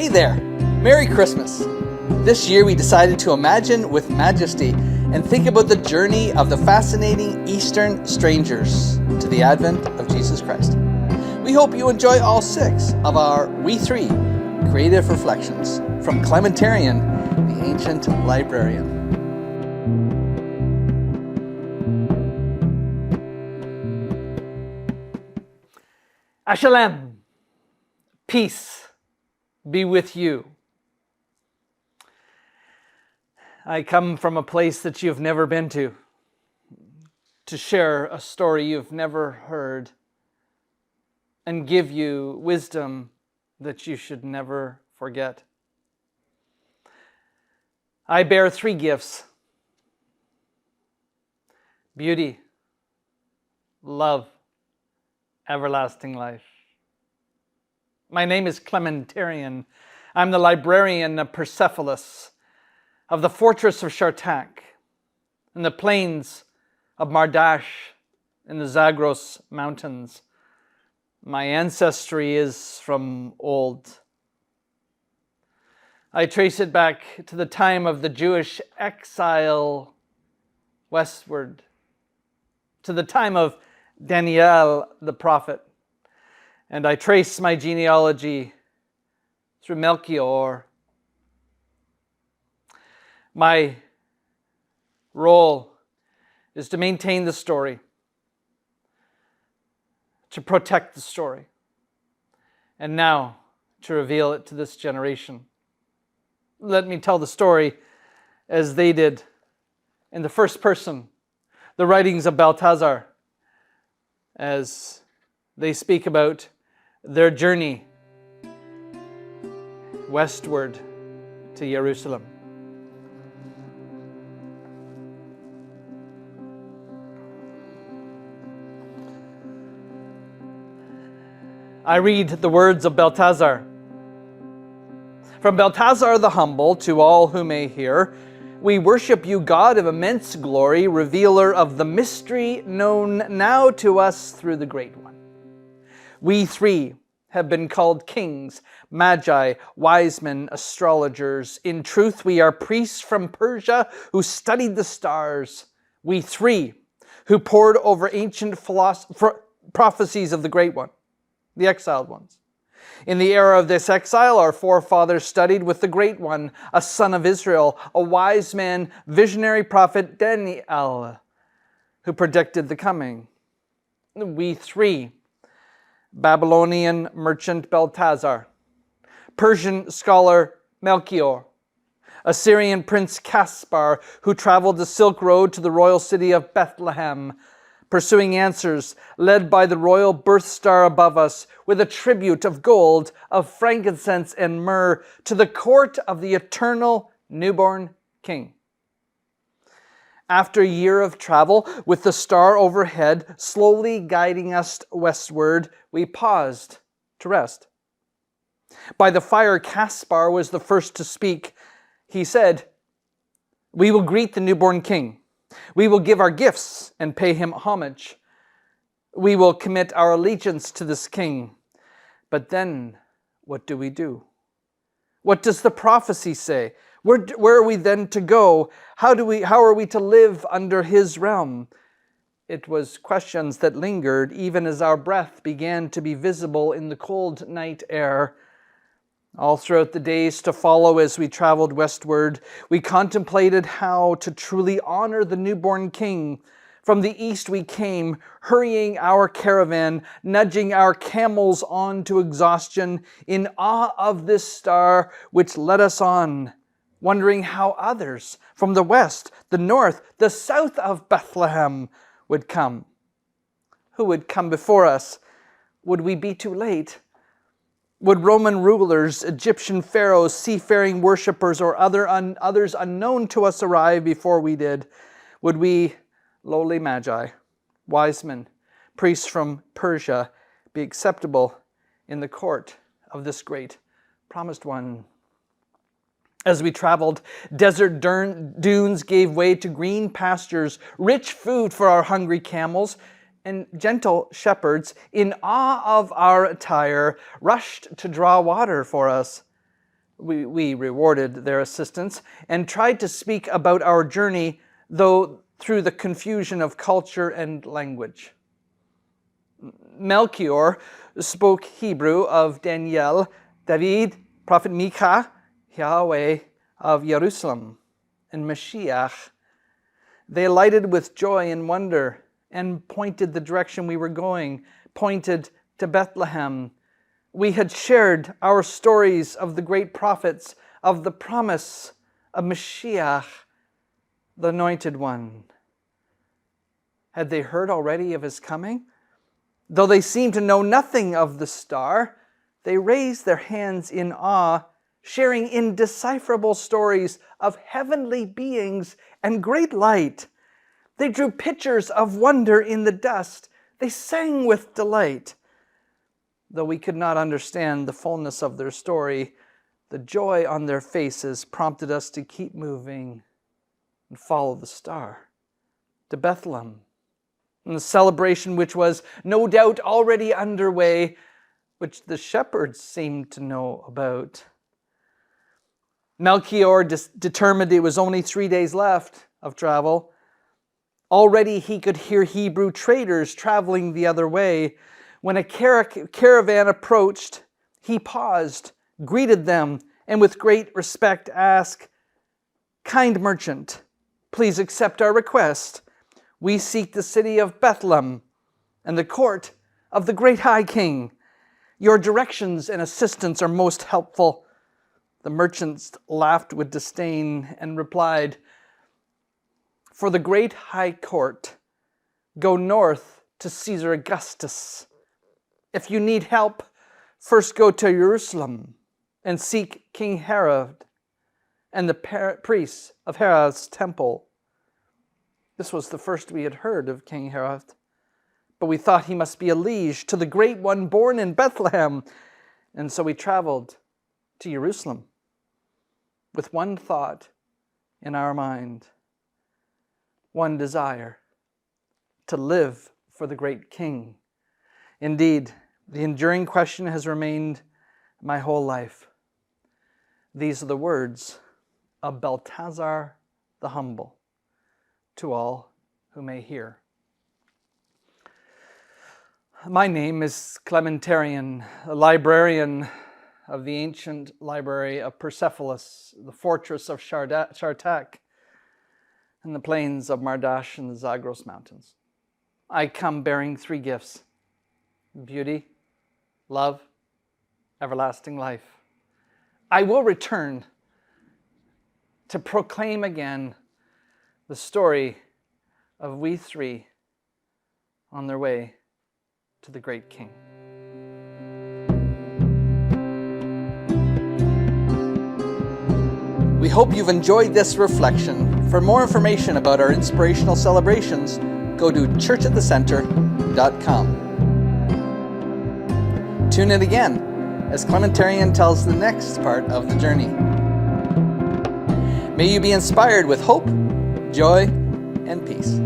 Hey there! Merry Christmas! This year we decided to imagine with majesty and think about the journey of the fascinating Eastern strangers to the advent of Jesus Christ. We hope you enjoy all 6 of our We 3 creative reflections from Clementarian, the ancient librarian. Shalom, peace be with you. I come from a place that you've never been to share a story you've never heard and give you wisdom that you should never forget. I bear 3 gifts: beauty, love, everlasting life. My name is Clementarian. I'm the librarian of Persepolis, of the fortress of Shartak, and the plains of Mardash in the Zagros mountains. My ancestry is from old. I trace it back to the time of the Jewish exile westward, to the time of Daniel the prophet, and I trace my genealogy through Melchior. My role is to maintain the story, to protect the story, and now to reveal it to this generation. Let me tell the story as they did in the first person, the writings of Balthazar, as they speak about their journey westward to Jerusalem. I read the words of Balthazar. From Balthazar the humble to all who may hear, we worship you, God of immense glory, revealer of the mystery known now to us through the Great One. We 3 have been called kings, Magi, Wisemen, astrologers. In truth, we are priests from Persia who studied the stars. We 3 who pored over ancient prophecies of the Great One, the exiled ones. In the era of this exile, our forefathers studied with the Great One, a son of Israel, a wise man, visionary prophet Daniel, who predicted the coming. We 3, Babylonian merchant Balthazar, Persian scholar Melchior, Assyrian prince Caspar, who traveled the Silk Road to the royal city of Bethlehem, pursuing answers, led by the royal birth star above us, with a tribute of gold, of frankincense and myrrh, to the court of the eternal newborn king. After a year of travel, with the star overhead slowly guiding us westward, we paused to rest. By the fire, Caspar was the first to speak. He said, "We will greet the newborn king. We will give our gifts and pay him homage. We will commit our allegiance to this king. But then, what do we do? What does the prophecy say? Where are we then to go? How are we to live under his realm?" It was questions that lingered even as our breath began to be visible in the cold night air. All throughout the days to follow as we traveled westward, we contemplated how to truly honor the newborn king. From the east we came, hurrying our caravan, nudging our camels on to exhaustion, in awe of this star which led us on, wondering how others from the west, the north, the south of Bethlehem would come. Who would come before us? Would we be too late? Would Roman rulers, Egyptian pharaohs, seafaring worshippers, or others unknown to us arrive before we did? Would we, lowly Magi, Wisemen, priests from Persia, be acceptable in the court of this great promised one? As we traveled, desert dunes gave way to green pastures, rich food for our hungry camels, and gentle shepherds, in awe of our attire, rushed to draw water for us. We rewarded their assistance and tried to speak about our journey, though through the confusion of culture and language. Melchior spoke Hebrew of Daniel, David, Prophet Micah, Yahweh of Jerusalem, and Mashiach. They alighted with joy and wonder and pointed the direction we were going, pointed to Bethlehem. We had shared our stories of the great prophets, of the promise of Mashiach, the Anointed One. Had they heard already of his coming? Though they seemed to know nothing of the star, they raised their hands in awe, sharing indecipherable stories of heavenly beings and great light. They drew pictures of wonder in the dust. They sang with delight. Though we could not understand the fullness of their story, the joy on their faces prompted us to keep moving and follow the star to Bethlehem. And the celebration, which was no doubt already underway, which the shepherds seemed to know about. Melchior determined it was only 3 days left of travel. Already he could hear Hebrew traders traveling the other way. When a caravan approached, he paused, greeted them, and with great respect asked, "Kind merchant, please accept our request. We seek the city of Bethlehem and the court of the great high king. Your directions and assistance are most helpful." The merchants laughed with disdain and replied, "For the great high court, go north to Caesar Augustus. If you need help, first go to Jerusalem and seek King Herod and the priests of Herod's temple." This was the first we had heard of King Herod, but we thought he must be a liege to the great one born in Bethlehem, and so we traveled to Jerusalem with one thought in our mind, one desire: to live for the great King. Indeed, the enduring question has remained my whole life. These are the words of Belteshazzar the Humble to all who may hear. My name is Clementarian, a librarian of the ancient library of Persepolis, the fortress of Shartak, and the plains of Mardash and the Zagros mountains. I come bearing 3 gifts: beauty, love, everlasting life. I will return to proclaim again the story of we 3 on their way to the great King. We hope you've enjoyed this reflection. For more information about our inspirational celebrations, go to churchatthecenter.com. Tune in again as Clementarian tells the next part of the journey. May you be inspired with hope, joy, and peace.